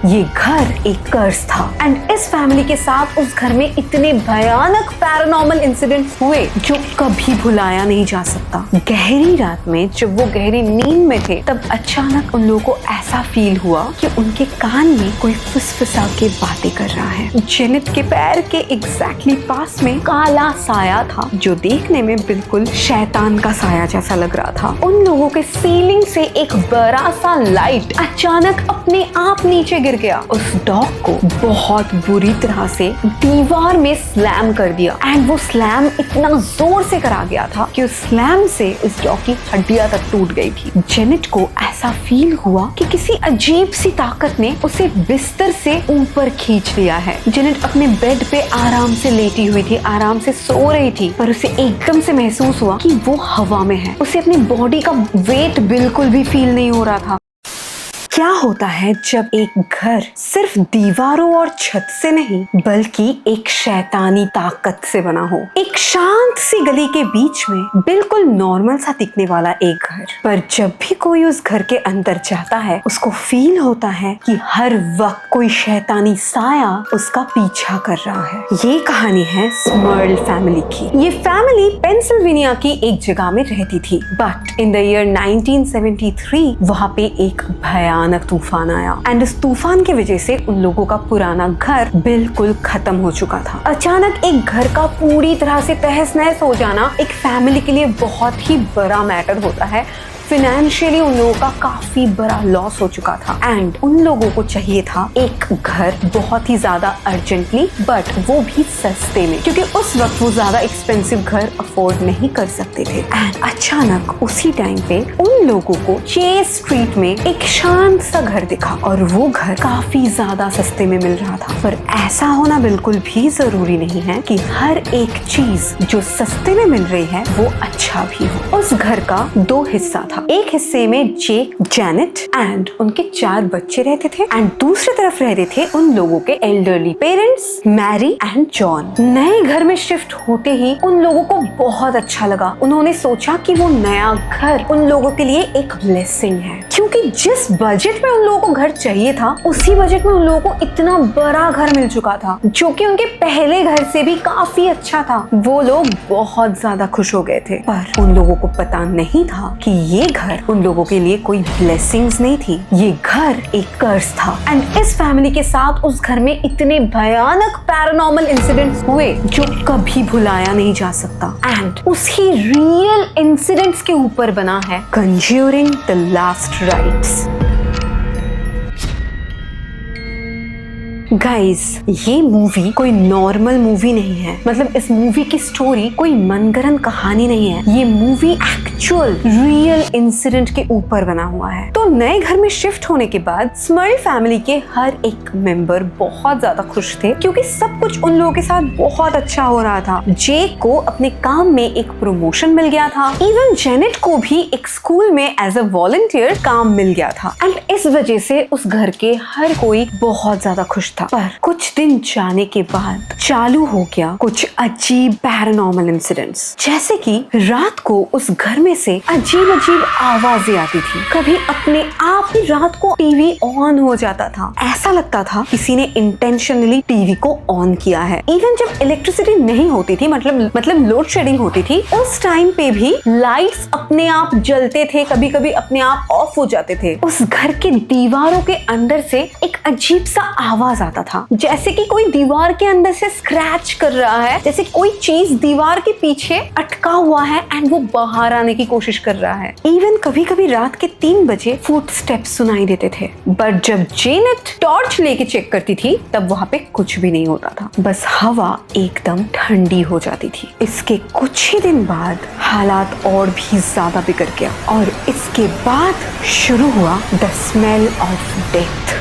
ये घर एक कर्स था एंड इस फैमिली के साथ उस घर में इतने भयानक पैरानॉर्मल इंसिडेंट्स हुए जो कभी भुलाया नहीं जा सकता। गहरी रात में जब वो गहरी नींद में थे तब अचानक उन लोगों को ऐसा फील हुआ कि उनके कान में कोई फुसफुसा के बातें कर रहा है। जेनेट के पैर के एग्जैक्टली पास में काला साया था जो देखने में बिल्कुल शैतान का साया जैसा लग रहा था। उन लोगों के सीलिंग से एक बड़ा सा लाइट अचानक अपने आप नीचे गिर गया। उस डॉग को बहुत बुरी तरह से दीवार में स्लैम कर दिया एंड वो स्लैम इतना जोर से करा गया था कि उस स्लैम से उस डॉग की हड्डियां तक टूट गई थी। जेनेट को ऐसा फील हुआ कि किसी अजीब सी ताकत ने उसे बिस्तर से ऊपर खींच लिया है। जेनेट अपने बेड पे आराम से लेटी हुई थी, आराम से सो रही थी, पर उसे एकदम से महसूस हुआ कि वो हवा में है। उसे अपनी बॉडी का वेट बिल्कुल भी फील नहीं हो रहा था। क्या होता है जब एक घर सिर्फ दीवारों और छत से नहीं बल्कि एक शैतानी ताकत से बना हो। एक शांत सी गली के बीच में बिल्कुल नॉर्मल सा दिखने वाला एक घर, पर जब भी कोई उस घर के अंदर जाता है उसको फील होता है कि हर वक्त कोई शैतानी साया उसका पीछा कर रहा है। ये कहानी है स्मर्ल फैमिली की। ये फैमिली पेंसिल्वेनिया की एक जगह में रहती थी, बट इन द ईयर 1973 वहाँ पे एक भयानक तूफान आया एंड इस तूफान की वजह से उन लोगों का पुराना घर बिल्कुल खत्म हो चुका था। अचानक एक घर का पूरी तरह से तहस नहस हो जाना एक फैमिली के लिए बहुत ही बड़ा मैटर होता है। फिनेंशियली उन लोगों का काफी बड़ा लॉस हो चुका था एंड उन लोगों को चाहिए था एक घर बहुत ही ज्यादा अर्जेंटली, बट वो भी सस्ते में, क्योंकि उस वक्त वो ज्यादा एक्सपेंसिव घर अफोर्ड नहीं कर सकते थे। एंड अचानक उसी टाइम पे उन लोगों को चेस स्ट्रीट में एक शांत सा घर दिखा और वो घर काफी ज्यादा सस्ते में मिल रहा था। पर ऐसा होना बिल्कुल भी जरूरी नहीं है कि हर एक चीज जो सस्ते में मिल रही है वो अच्छा भी हो। उस घर का दो हिस्सा था। एक हिस्से में जेक, जेनेट एंड उनके 4 बच्चे रहते थे एंड दूसरी तरफ रहते थे उन लोगों के elderly parents Mary and John. नए घर में शिफ्ट होते ही उन लोगों को बहुत अच्छा लगा। उन्होंने सोचा कि वो नया घर उन लोगों के लिए एक ब्लेसिंग है, क्योंकि जिस बजट में उन लोगों को घर चाहिए था उसी बजट में उन लोगों को इतना बड़ा घर मिल चुका था जो कि उनके पहले घर से भी काफी अच्छा था। वो लोग बहुत ज्यादा खुश हो गए थे, पर उन लोगों को पता नहीं था कि ये घर उन लोगों के लिए कोई ब्लेसिंग्स नहीं थी, ये घर एक कर्स था। एंड इस फैमिली के साथ उस घर में इतने भयानक पैरानॉर्मल इंसिडेंट्स हुए जो कभी भुलाया नहीं जा सकता। एंड उसी रियल इंसिडेंट्स के ऊपर बना है conjuring the last rites. Guys, ये मूवी कोई नॉर्मल मूवी नहीं है। मतलब इस मूवी की स्टोरी कोई मनगढ़ंत कहानी नहीं है। ये मूवी एक्चुअल रियल इंसिडेंट के ऊपर बना हुआ है। तो नए घर में शिफ्ट होने के बाद स्मर्ल फैमिली के हर एक मेंबर बहुत ज्यादा खुश थे, क्योंकि सब कुछ उन लोगों के साथ बहुत अच्छा हो रहा था। जेक को अपने काम में एक प्रमोशन मिल गया था। इवन जेनेट को भी एक स्कूल में एज अ वॉलंटियर काम मिल गया था एंड इस वजह से उस घर के हर कोई बहुत ज्यादा खुश था। पर कुछ दिन जाने के बाद चालू हो गया कुछ अजीब पैरानॉर्मल इंसिडेंट्स। जैसे कि रात को उस घर में से अजीब अजीब आवाजें आती थी। कभी अपने आप ही रात को टीवी ऑन हो जाता था। ऐसा लगता था किसी ने इंटेंशनली टीवी को ऑन किया है। इवन जब इलेक्ट्रिसिटी नहीं होती थी, मतलब लोड शेडिंग होती थी, उस टाइम पे भी लाइट्स अपने आप जलते थे, कभी कभी अपने आप ऑफ हो जाते थे। उस घर के दीवारों के अंदर से एक अजीब सा आवाज आता था, जैसे कि कोई दीवार के अंदर से स्क्रैच कर रहा है, जैसे कोई चीज दीवार के पीछे अटका हुआ है एंड वो बाहर आने की कोशिश कर रहा है। इवन कभी कभी रात के 3 बजे फुटस्टेप्स सुनाई देते थे, बट जब जेनेट टॉर्च लेके चेक करती थी तब वहां पे कुछ भी नहीं होता था, बस हवा एकदम ठंडी हो जाती थी। इसके कुछ ही दिन बाद हालात और भी ज्यादा बिगड़ गया और इसके बाद शुरू हुआ द स्मेल ऑफ डेथ।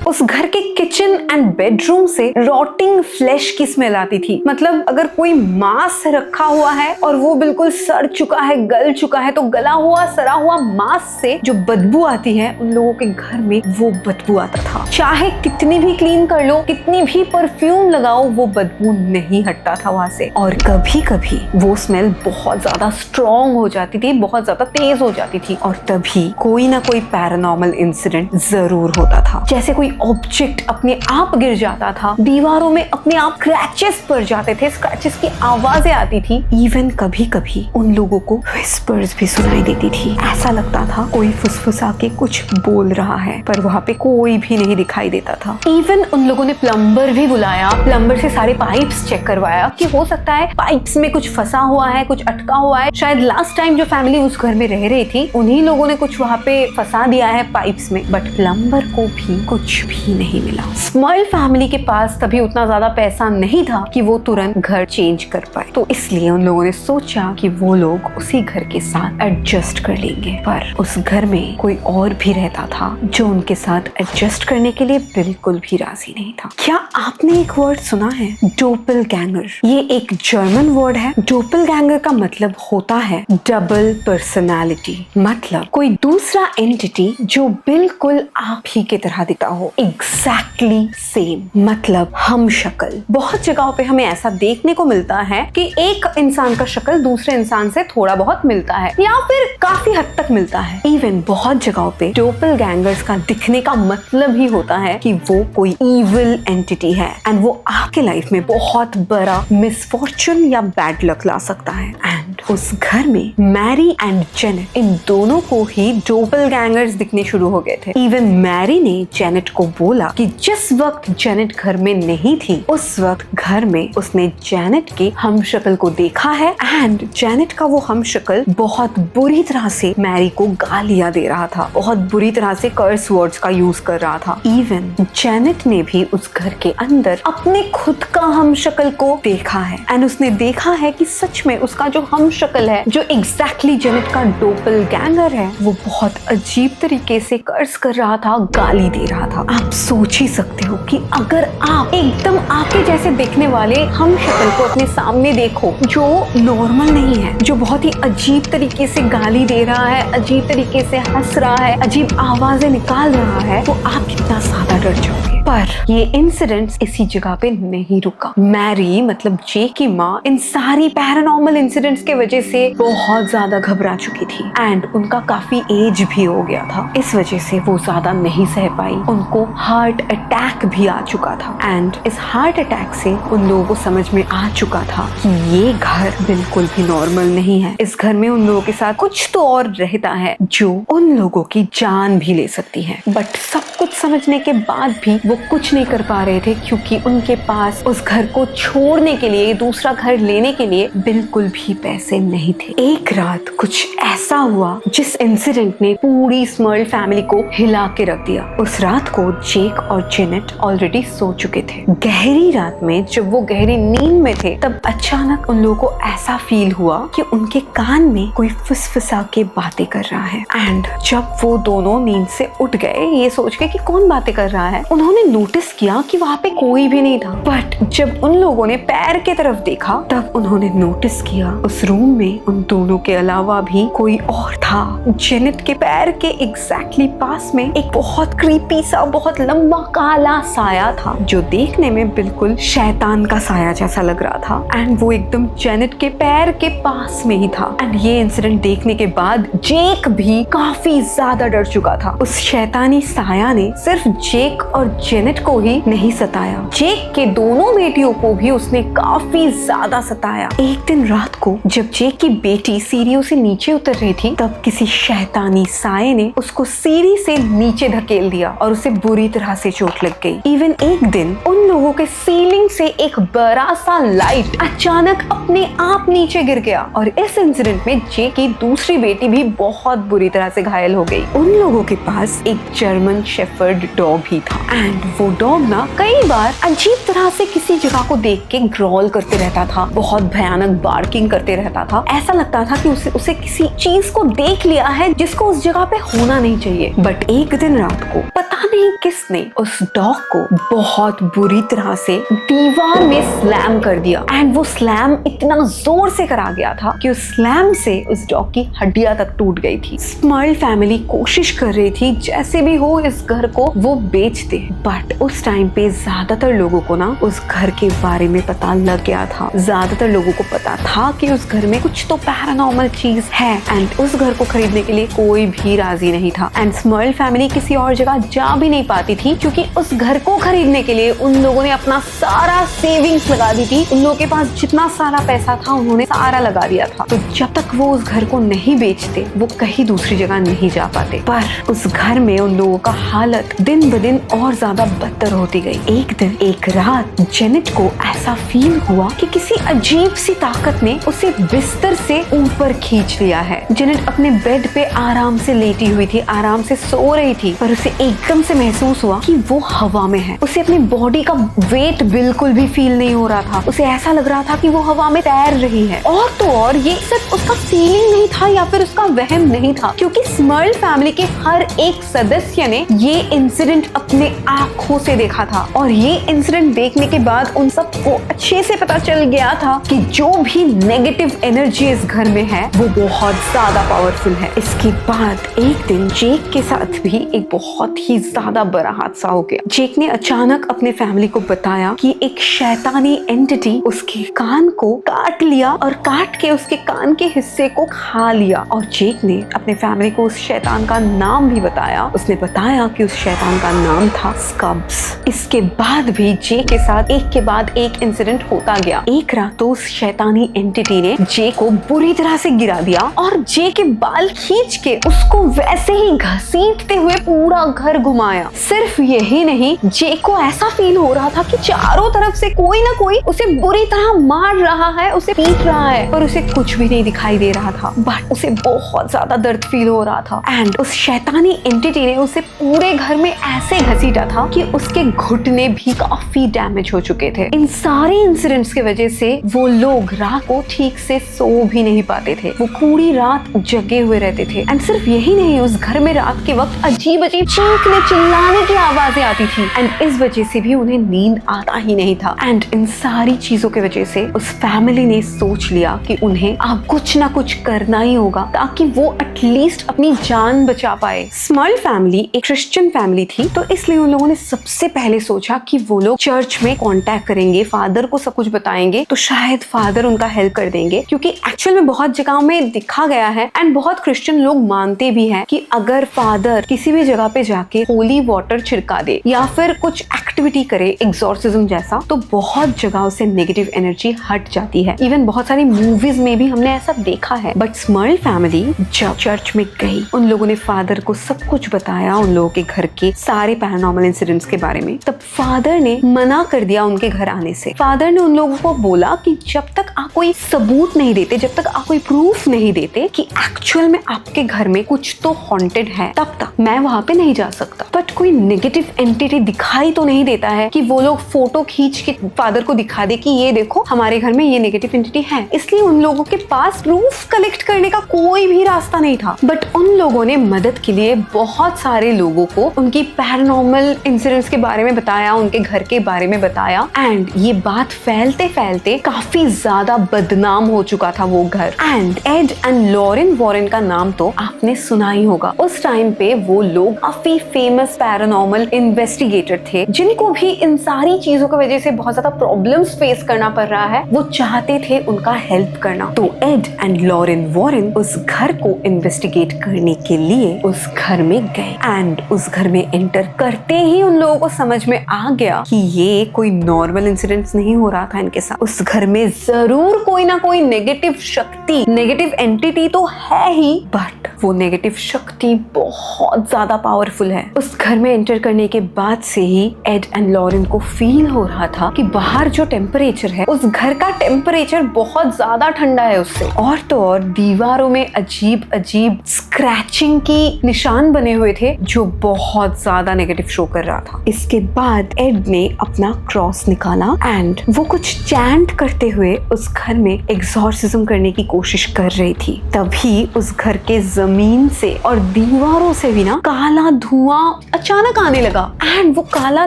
उस घर के किचन एंड बेडरूम से रॉटिंग फ्लैश की स्मेल आती थी। मतलब अगर कोई मांस रखा हुआ है और वो बिल्कुल सड़ चुका है, गल चुका है, तो गला हुआ सड़ा हुआ मांस से जो बदबू आती है उन लोगों के घर में, वो बदबू आता था। चाहे कितनी भी क्लीन कर लो, कितनी भी परफ्यूम लगाओ, वो बदबू नहीं हटता था वहां से। और कभी कभी वो स्मेल बहुत ज्यादा स्ट्रॉन्ग हो जाती थी, बहुत ज्यादा तेज हो जाती थी और तभी कोई ना कोई पैरानॉर्मल इंसिडेंट जरूर होता था। जैसे कोई ऑब्जेक्ट अपने आप गिर जाता था, दीवारों में अपने आप क्रैचेस पड़ जाते थे, स्क्रैचेस की आवाजें आती थी। इवन कभी कभी उन लोगों को विस्पर्स भी सुनाई देती थी। ऐसा लगता था कोई फुसफुसा के कुछ बोल रहा है, पर वहाँ पे कोई भी नहीं दिखाई देता था। इवन उन लोगों ने प्लम्बर भी बुलाया, प्लम्बर से सारे पाइप्स चेक करवाया कि हो सकता है पाइप्स में कुछ फंसा हुआ है, कुछ अटका हुआ है। शायद लास्ट टाइम जो फैमिली उस घर में रह रही थी उन्हीं लोगों ने कुछ वहाँ पे फंसा दिया है पाइप्स में। बट प्लम्बर को भी कुछ भी नहीं मिला। स्मर्ल फैमिली के पास तभी उतना ज्यादा पैसा नहीं था कि वो तुरंत घर चेंज कर पाए, तो इसलिए उन लोगों ने सोचा कि वो लोग उसी घर के साथ एडजस्ट कर लेंगे। पर उस घर में कोई और भी रहता था जो उनके साथ एडजस्ट करने के लिए बिल्कुल भी राजी नहीं था। क्या आपने एक वर्ड सुना है, डोपलगैंगर? ये एक जर्मन वर्ड है। डोपलगैंगर का मतलब होता है डबल पर्सनालिटी, मतलब कोई दूसरा एंटिटी जो बिल्कुल आप ही की तरह दिखता हो, एग्जैक्टली सेम, मतलब हम शक्ल। बहुत जगहों पे हमें ऐसा देखने को मिलता है कि एक इंसान का शक्ल दूसरे इंसान से थोड़ा बहुत मिलता है या फिर काफी हद तक मिलता है। इवन बहुत जगहों पे डोपलगैंगर्स का दिखने का मतलब ही होता है कि वो कोई इविल एंटिटी है एंड वो आपके लाइफ में बहुत बड़ा मिसफॉर्चून या बैड लक ला सकता है। एंड उस घर में मैरी एंड जेनेट, इन दोनों को ही डोपलगैंगर्स दिखने शुरू हो गए थे। इवन मैरी ने जेनेट को बोला कि जिस वक्त जेनेट घर में नहीं थी उस वक्त घर में उसने जेनेट के हमशक्ल को देखा है एंड जेनेट का वो हमशक्ल बहुत बुरी तरह से मैरी को गालियां दे रहा था, बहुत बुरी तरह से कर्स वर्ड्स का यूज कर रहा था। इवन जेनेट ने भी उस घर के अंदर अपने खुद का हमशक्ल को देखा है एंड उसने देखा है कि सच में उसका जो हमशक्ल है, जो एग्जैक्टली जेनेट का डोपलगैंगर है, वो बहुत अजीब तरीके से कर्स कर रहा था, गाली दे रहा था। आप सोच ही सकते हो कि अगर आप एकदम आपके जैसे दिखने वाले हमशक्ल को अपने सामने देखो जो नॉर्मल नहीं है, जो बहुत ही अजीब तरीके से गाली दे रहा है, अजीब तरीके से हंस रहा है, अजीब आवाजें निकाल रहा है, तो आप कितना ज्यादा डर जाओगे। पर ये इंसिडेंट्स इसी जगह पे नहीं रुका। मैरी मतलब जे की माँ इन सारी पैरानॉर्मल इंसिडेंट्स के वजह से बहुत ज्यादा घबरा चुकी थी एंड उनका काफी एज भी हो गया था। इस वजह से वो ज्यादा नहीं सह पाई, उनको हार्ट अटैक भी आ चुका था एंड इस हार्ट अटैक से उन लोगों को समझ में आ चुका था कि ये घर बिल्कुल भी नॉर्मल नहीं है। इस घर में उन लोगों के साथ कुछ तो और रहता है जो उन लोगों की जान भी ले सकती है। बट सब कुछ समझने के बाद भी वो कुछ नहीं कर पा रहे थे क्योंकि उनके पास उस घर को छोड़ने के लिए, दूसरा घर लेने के लिए बिल्कुल भी पैसे नहीं थे। एक रात कुछ ऐसा हुआ जिस इंसिडेंट ने पूरी स्मर्ल फैमिली को हिला के रख दिया। उस रात को जेक और जेनेट ऑलरेडी सो चुके थे। गहरी रात में जब वो गहरी नींद में थे तब अचानक उन लोगों को ऐसा फील हुआ कि उनके कान में कोई फुसफुसा के बातें कर रहा है। एंड जब वो दोनों नींद से उठ गए ये सोच के कि कौन बातें कर रहा है, उन्होंने नोटिस किया कि वहाँ पे कोई भी नहीं था। बट जब उन लोगों ने पैर के तरफ देखा तब उन्होंने नोटिस किया उस रूम में उन दोनों के अलावा भी कोई और था। जेनेट के पैर के एग्जैक्टली पास में एक बहुत क्रीपी सा, बहुत लंबा काला साया था जो देखने में बिल्कुल शैतान का साया जैसा लग रहा था एंड वो एकदम जेनेट के पैर के पास में ही था। एंड ये इंसिडेंट देखने के बाद जेक भी काफी ज्यादा डर चुका था। उस शैतानी साया ने सिर्फ जेक और जेनेट को ही नहीं सताया, जेक के दोनों बेटियों को भी उसने काफी ज्यादा सताया। एक दिन रात को जब जेक की बेटी सीढ़ियों से नीचे उतर रही थी तब किसी शैतानी साये ने उसको सीढ़ी से नीचे धकेल दिया और उसे बुरी तरह से चोट लग गई। इवन एक दिन उन लोगों के सीलिंग से एक बड़ा सा लाइट अचानक अपने आप नीचे गिर गया और इस इंसिडेंट में जेक की दूसरी बेटी भी बहुत बुरी तरह से घायल हो गई। उन लोगों के पास एक जर्मन शेफर्ड डॉग भी था एंड वो डॉग ना कई बार अजीब तरह से किसी जगह को देख के ग्रॉल करते रहता था, बहुत भयानक बार्किंग करते रहता था। ऐसा लगता था कि उसे किसी चीज को देख लिया है जिसको उस जगह पे होना नहीं चाहिए। बट एक दिन रात को पता नहीं किसने उस डॉग को बहुत बुरी तरह से दीवार में स्लैम कर दिया एंड वो स्लैम इतना जोर से करा गया था कि उस स्लैम से उस डॉग की हड्डियां तक टूट गई थी। स्मर्ल फैमिली कोशिश कर रही थी जैसे भी हो इस घर को वो बेच दे। बट उस टाइम पे ज्यादातर लोगों को ना उस घर के बारे में पता लग गया था। ज्यादातर लोगों को पता था कि उस घर में कुछ तो पैरानॉर्मल चीज है एंड उस घर को खरीदने के लिए कोई भी राजी नहीं था। एंड स्मर्ल फैमिली किसी और जगह जा भी नहीं पाती थी क्योंकि उस घर को खरीदने के लिए उन लोगों ने अपना सारा सेविंग्स लगा दी थी। उन लोगों के पास जितना सारा पैसा था उन्होंने सारा लगा दिया था। तो जब तक वो उस घर को नहीं बेचते वो कहीं दूसरी जगह नहीं जा पाते। पर उस घर में उन लोगों का हालत दिन ब दिन और ज्यादा बदतर होती गई। एक दिन एक रात जेनेट को ऐसा फील हुआ कि किसी अजीब सी ताकत ने उसे बिस्तर से ऊपर खींच लिया है। जेनेट अपने बेड पे आराम से लेटी हुई थी, आराम से सो रही थी, पर उसे एकदम से महसूस हुआ कि वो हवा में है। उसे अपनी बॉडी का वेट बिल्कुल भी फील नहीं हो रहा था। उसे ऐसा लग रहा था कि वो हवा में तैर रही है। और तो और ये सिर्फ उसका फीलिंग नहीं था या फिर उसका वहम नहीं था, क्योंकि स्मर्ल फैमिली के हर एक सदस्य ने ये इंसिडेंट अपने आंखों से देखा था। और ये इंसिडेंट देखने के बाद उन सबको अच्छे से पता चल गया था कि जो भी नेगेटिव एनर्जी इस घर में है वो बहुत ज्यादा पावरफुल है। इसके बाद एक दिन जेक के साथ भी एक बहुत ही ज्यादा बड़ा हादसा हो गया। जेक ने अचानक अपने फैमिली को बताया कि एक शैतानी एंटिटी उसके कान को काट लिया और काट के उसके कान के हिस्से को खा लिया। और जेक ने अपने फैमिली को उस शैतान का नाम भी बताया। उसने बताया कि उस शैतान का नाम था स्कब्स। इसके बाद भी जेक के साथ एक के बाद एक इंसिडेंट होता गया। एक रात तो उस शैतानी एंटिटी ने जेक को बुरी तरह से गिरा दिया और जेक के बाल खींच के उसको वैसे ही घसीटते हुए पूरा घर घुमाया। सिर्फ यही नहीं, जेक को ऐसा फील हो रहा था कि चारों तरफ से कोई ना कोई उसे बुरी तरह मार रहा है, उसे पीट रहा है, पर उसे कुछ भी नहीं दिखाई दे रहा था। बट उसे बहुत ज्यादा दर्द फील हो रहा था। एंड उस शैतानी एंटिटी ने उसे पूरे घर में ऐसे घसीटा था कि उसके घुटने भी काफी डैमेज हो चुके थे। इन सारे इंसिडेंट्स की वजह से वो लोग रात को ठीक से सो भी नहीं पाते थे। वो पूरी रात जगे हुए रहते थे। एंड सिर्फ यही नहीं, उस घर में रात के वक्त अजीब अजीब चीखने चिल्लाने की आवाजें आती थी। एंड इस वजह से भी उन्हें नींद आता ही नहीं था। एंड इन सारी चीजों की वजह से उस फैमिली ने सोच लिया कि उन्हें अब कुछ ना कुछ करना ही होगा ताकि वो एटलीस्ट अपनी जान बचा पाए। स्मर्ल फैमिली एक क्रिश्चियन फैमिली थी, तो इसलिए उन लोगों ने सबसे पहले सोचा कि वो लोग चर्च में कांटेक्ट करेंगे, फादर को सब कुछ बताएंगे, तो शायद फादर उनका हेल्प कर देंगे। क्योंकि एक्चुअल में बहुत जगहों में दिखा गया है एंड बहुत क्रिश्चियन लोग मानते भी हैं कि अगर फादर किसी भी जगह पे जाके होली वाटर छिड़का दे या फिर कुछ एक्टिविटी करे एग्जॉर्सिज्म जैसा, तो बहुत जगहों से नेगेटिव एनर्जी हट जाती है। इवन बहुत सारी मूवीज में भी हमने ऐसा देखा है। बट स्मर्ल फैमिली जब चर्च में गई, उन लोगों ने फादर को सब कुछ बताया, उन लोगों के घर के सारे पैरानॉर्मल इंसिडेंट्स के बारे में। तब फादर ने मना कर दिया उनके घर आने से। फादर ने उन लोगों को बोला कि जब तक आप कोई सबूत नहीं देते, जब तक आप कोई प्रूफ नहीं देते कि एक्चुअल में आपके घर में कुछ तो हॉन्टेड है, तब तक मैं वहां पे नहीं जा सकता। बट कोई नेगेटिव एंटिटी दिखाई तो नहीं देता है कि वो लोग फोटो खींच के फादर को दिखा दे कि ये देखो हमारे घर में ये नेगेटिव एंटिटी है। इसलिए उन लोगों के पास प्रूफ कलेक्ट करने का कोई भी रास्ता नहीं था। बट उन लोगों ने मदद के लिए बहुत सारे लोगों को उनकी पैरानॉर्मल इंसिडेंट्स के बारे में बताया, उनके घर के बारे में बताया। एंड ये बात फैलते फैलते काफी ज्यादा बदनाम हो चुका था वो घर। And Ed and Lauren Warren का नाम तो आपने सुना ही होगा। उस टाइम पे वो लोग काफी फेमस पैरानॉर्मल इन्वेस्टिगेटर थे, जिनको भी इन सारी चीजों की वजह से बहुत ज्यादा प्रॉब्लम्स फेस करना पड़ रहा है। वो चाहते थे उनका हेल्प करना। तो एड एंड लॉरेन वॉरेन उस घर को इन्वेस्टिगेट करने के लिए उस घर में गए। एंड उस घर में एंटर करते ही उन लोगों को समझ में आ गया कि ये कोई नॉर्मल इंसिडेंट्स नहीं हो रहा था इनके साथ। उस घर में जरूर कोई ना कोई नेगेटिव शक्ति, नेगेटिव एंटिटी तो है ही, बट वो नेगेटिव शक्ति बहुत ज्यादा पावरफुल है। उस घर में एंटर करने के बाद से ही एड एंड लॉरेन को फील हो रहा था कि बाहर जो टेम्परेचर है, उस घर का टेम्परेचर बहुत ज्यादा ठंडा है उससे। और तो और दीवारों में अजीब अजीब स्क्रैचिंग की निशान बने हुए थे जो बहुत ज्यादा नेगेटिव शो कर रहा था। इसके बाद एड ने अपना क्रॉस निकाला एंड वो कुछ चैंट करते हुए उस घर में एग्जॉर्सिज्म करने की कोशिश कर रही थी, तभी उस घर के जमीन से और दीवारों से भी ना काला धुआं अचानक आने लगा। एंड वो काला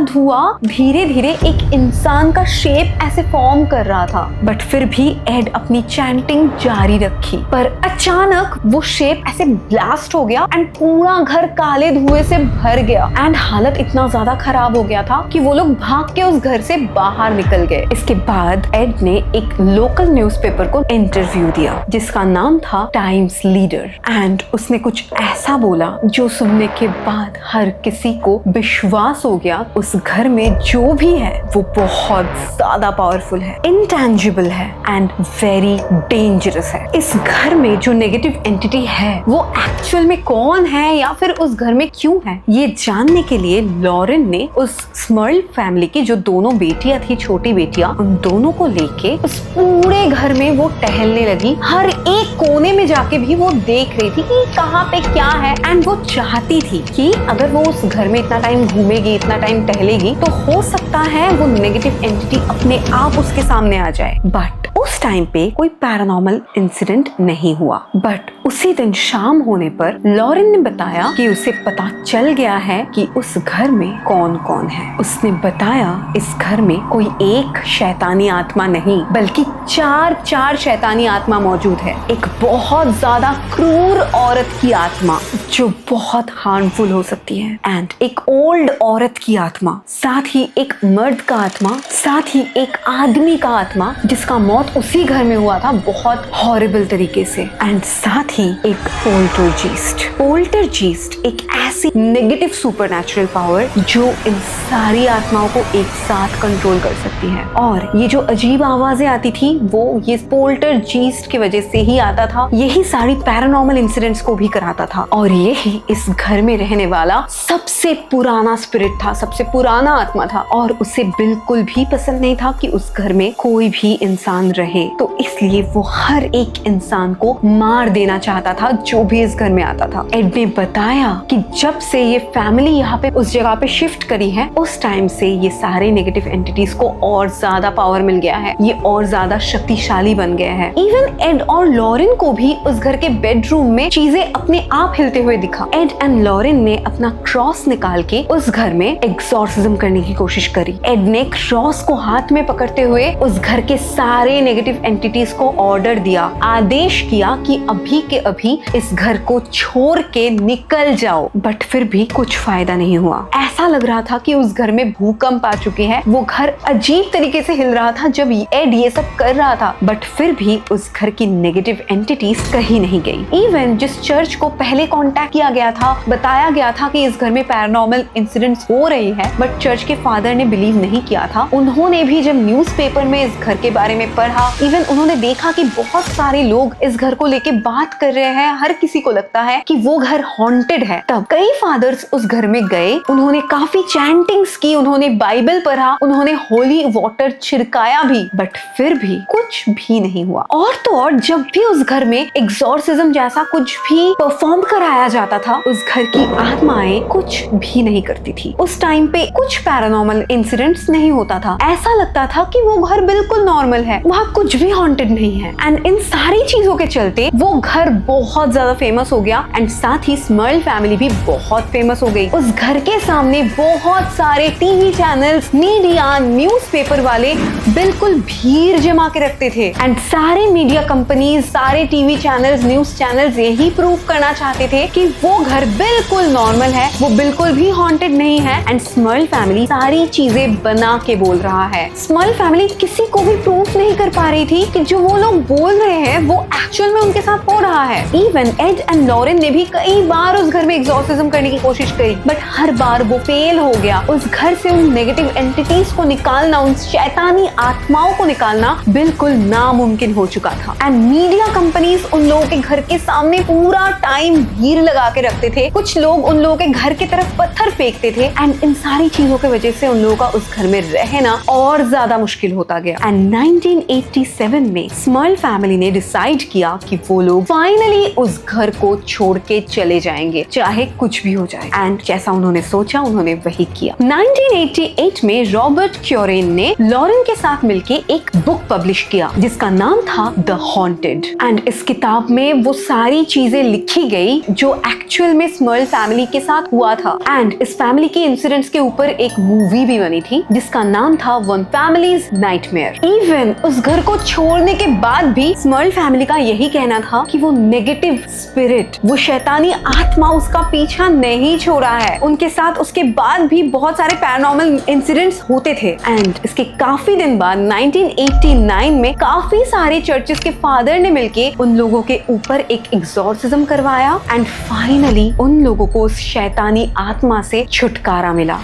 धुआं धीरे धीरे एक इंसान का शेप ऐसे फॉर्म कर रहा था। बट फिर भी एड अपनी चैंटिंग जारी रखी, पर अचानक वो शेप ऐसे ब्लास्ट हो गया एंड पूरा घर काले धुएं से भर गया। एंड हालत इतना ज्यादा खराब हो गया था कि वो लोग भाग के उस घर से बाहर निकल गए। इसके बाद एड ने एक लोकल न्यूज़पेपर को इंटरव्यू दिया जिसका नाम था टाइम्स लीडर। एंड उसने कुछ ऐसा बोला जो सुनने के बाद हर किसी को विश्वास हो गया उस घर में जो भी है वो बहुत ज्यादा पावरफुल है, इंटेंजिबल है एंड वेरी डेंजरस है। इस घर में जो नेगेटिव एंटिटी है वो एक्चुअल में कौन है या फिर उस घर में क्यों है, ये जानने के लिए लॉरेन ने उस स्मर्ल फैमिली की जो दोनों बेटियां थी, छोटी बेटियां, उन दोनों को लेके उस पूरे घर में वो टहलने लगी। हर एक कोने में जाके भी वो देख रही थी कि कहाँ पे क्या है। एंड वो चाहती थी कि अगर वो उस घर में इतना टाइम घूमेगी, इतना टाइम टहलेगी, तो हो सकता है वो नेगेटिव एंटिटी अपने आप उसके सामने आ जाए। बट उस टाइम पे कोई पैरानॉर्मल इंसिडेंट नहीं हुआ। बट उसी दिन शाम होने पर लॉरेन ने बताया कि उसे पता चल गया है कि उस घर में कौन कौन है। उसने बताया इस घर में कोई एक शैतानी आत्मा नहीं बल्कि चार शैतानी आत्मा मौजूद है। एक बहुत ज्यादा क्रूर औरत की आत्मा जो बहुत हार्मफुल हो सकती है, एंड एक ओल्ड औरत की आत्मा, साथ ही एक मर्द का आत्मा, साथ ही एक आदमी का आत्मा जिसका मौत उसी घर में हुआ था बहुत हॉरिबल तरीके से, एंड साथ ही एक पोल्टरजीस्ट। पोल्टरजीस्ट एक ऐसी नेगेटिव सुपरनैचुरल पावर जो इन सारी आत्माओं को एक साथ कंट्रोल कर सकती है। और ये जो अजीब आवाजें आती थी वो ये पोल्टरजीस्ट की वजह से ही आता था। यही सारी पैरानॉर्मल इंसिडेंट्स को भी कराता था। और यही इस घर में रहने वाला सबसे पुराना स्पिरिट था, सबसे पुराना आत्मा था। और उसे बिल्कुल भी पसंद नहीं था कि उस घर में कोई भी इंसान रहे, तो इसलिए वो हर एक इंसान को मार देना चाहता था जो भी इस घर में आता था। एड ने बताया कि जब से ये फैमिली यहाँ पे उस जगह पे शिफ्ट करी है, उस टाइम से ये सारे नेगेटिव एंटिटीज को और ज्यादा पावर मिल गया है, ये और ज्यादा शक्तिशाली बन गया है। इवन एड और लॉरेन को भी उस घर के बेडरूम में चीजें अपने आप हिलते हुए दिखा। एड एंड लॉरेन ने अपना क्रॉस निकाल के उस घर में एक्सॉर्सिज्म करने की कोशिश करी। एड ने क्रॉस को हाथ में पकड़ते हुए उस घर के सारे नेगेटिव एंटिटीज को ऑर्डर दिया, आदेश किया कि अभी के अभी इस घर को छोड़ के निकल जाओ। बट फिर भी कुछ फायदा नहीं हुआ। ऐसा लग रहा था कि उस घर में भूकंप आ चुके हैं। वो घर अजीब तरीके से हिल रहा था जब एड ये सब कर रहा था। बट फिर भी उस घर की नेगेटिव एंटिटीज कहीं नहीं गई। इवन जिस चर्च को पहले कांटेक्ट किया गया था, बताया गया था कि इस घर में पैरानॉर्मल इंसिडेंट्स हो रही है, बट चर्च के फादर ने बिलीव नहीं किया था। उन्होंने भी जब न्यूज़पेपर में इस घर के बारे में पढ़ा, इवन उन्होंने देखा कि बहुत सारे लोग इस घर को लेके बात कर रहे हैं, हर किसी को लगता है कि वो घर हॉन्टेड है, तब कई फादर्स उस घर में गए। उन्होंने काफी चैंटिंग्स की, उन्होंने बाइबल पढ़ा, उन्होंने होली वाटर छिड़काया भी, बट फिर भी कुछ भी नहीं हुआ। और तो और जब भी उस घर में एक्सॉर्सिज्म जैसा कुछ भी परफॉर्म कराया जाता था, उस घर की आत्माएं कुछ भी नहीं करती थी। उस टाइम पे कुछ पैरानॉर्मल इंसिडेंट्स नहीं होता था। ऐसा लगता था कि वो घर बिल्कुल नॉर्मल है, वहाँ कुछ भी हॉन्टेड नहीं है। एंड इन सारी चीजों के चलते वो घर बहुत ज्यादा फेमस हो गया, एंड साथ ही स्मर्ल फैमिली भी बहुत फेमस हो गई। उस घर के सामने बहुत सारे टीवी चैनल्स, मीडिया, न्यूज़पेपर वाले बिल्कुल भीड़ जमा के रखते थे। एंड सारे मीडिया कंपनीज, सारे टीवी चैनल्स, न्यूज चैनल्स यही प्रूव करना चाहते थे कि वो घर बिल्कुल नॉर्मल है, वो बिल्कुल भी हॉन्टेड नहीं है। एंड स्मर्ल फैमिली सारी चीजें बना के बोल रहा है। स्मर्ल फैमिली किसी को भी प्रूफ नहीं कर पा रही थी कि जो वो लोग बोल रहे हैं वो एक्चुअल में उनके साथ हो रहा है। इवन एड एंड लॉरेन ने भी कई बार उस घर में एक्सॉर्सिज्म करने की कोशिश करी, बट हर बार वो फेल हो गया। उस घर से उन नेगेटिव एंटिटीज को निकालना, उन शैतानी आत्माओं को निकालना बिल्कुल नामुमकिन हो चुका था। एंड मीडिया कंपनीज उन लोगों के घर के सामने पूरा टाइम भीड़ लगा के रखते थे। कुछ लोग उन लोगों के घर की तरफ पत्थर फेंकते थे। एंड इन सारी चीजों की वजह से उन लोगों का उस घर में रहना और ज्यादा मुश्किल होता गया। एंड 1980 1987 में स्मर्ल फैमिली ने डिसाइड किया कि वो लोग फाइनली उस घर को छोड़ के चले जाएंगे, चाहे कुछ भी हो जाए। एंड जैसा उन्होंने सोचा उन्होंने वही किया। 1988 में रॉबर्ट क्योरेन ने लॉरेन के साथ मिलके एक बुक पब्लिश किया जिसका नाम था द हॉन्टेड। एंड इस किताब में वो सारी चीजें लिखी गई जो एक्चुअल में स्मर्ल फैमिली के साथ हुआ था। एंड इस फैमिली के इंसिडेंट्स के ऊपर एक मूवी भी बनी थी जिसका नाम था वन फैमिलीज नाइटमेयर। इवन उस घर को छोड़ने के बाद भी स्मर्ल फैमिली का यही कहना था कि वो नेगेटिव स्पिरिट, वो शैतानी आत्मा उसका पीछा नहीं छोड़ा है। उनके साथ उसके बाद भी बहुत सारे पैरानॉर्मल इंसिडेंट्स होते थे। एंड इसके काफी दिन बाद 1989 में काफी सारे चर्चेस के फादर ने मिलके उन लोगों के ऊपर एक एग्जॉर्सिज्म करवाया एंड फाइनली उन लोगों को उस शैतानी आत्मा से छुटकारा मिला।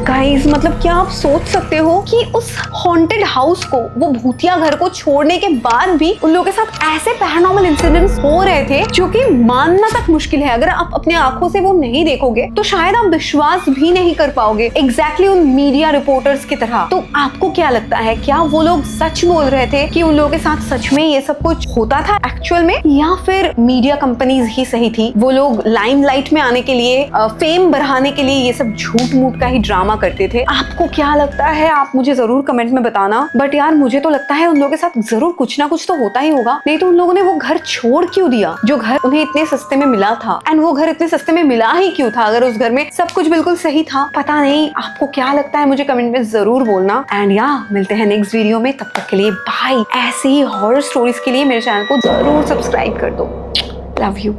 गाइस, मतलब क्या आप सोच सकते हो कि उस हॉन्टेड हाउस को, वो भूतिया घर को छोड़ने के बाद भी उन लोगों के साथ ऐसे पैरानॉर्मल इंसिडेंट्स हो रहे थे जो कि मानना तक मुश्किल है। अगर आप अपने आंखों से वो नहीं देखोगे तो शायद आप विश्वास भी नहीं कर पाओगे, एग्जैक्टली उन मीडिया रिपोर्टर्स की तरह। तो आपको क्या लगता है, क्या वो लोग सच बोल रहे थे कि उन लोगों के साथ सच में ये सब कुछ होता था एक्चुअल में, या फिर मीडिया कंपनीज ही सही थी? वो लोग लाइमलाइट में आने के लिए, फेम बढ़ाने के लिए ये सब झूठ मूठ का ही ड्रामा करते थे। आपको क्या लगता है? आप मुझे जरूर कमेंट में बताना। बट यार, मुझे तो लगता है उन लोगों के साथ जरूर कुछ ना कुछ तो होता ही होगा, नहीं तो उन लोगों ने वो घर छोड़ क्यों दिया जो घर उन्हें इतने सस्ते में मिला था। एंड वो घर इतने सस्ते में मिला ही क्यों था अगर उस घर में सब कुछ बिल्कुल सही था? पता नहीं, आपको क्या लगता है मुझे कमेंट में जरूर बोलना। एंड या मिलते हैं नेक्स्ट वीडियो में, तब तक के लिए बाय। ऐसे ही हॉरर स्टोरीज के लिए मेरे चैनल को जरूर सब्सक्राइब कर दो। Love you.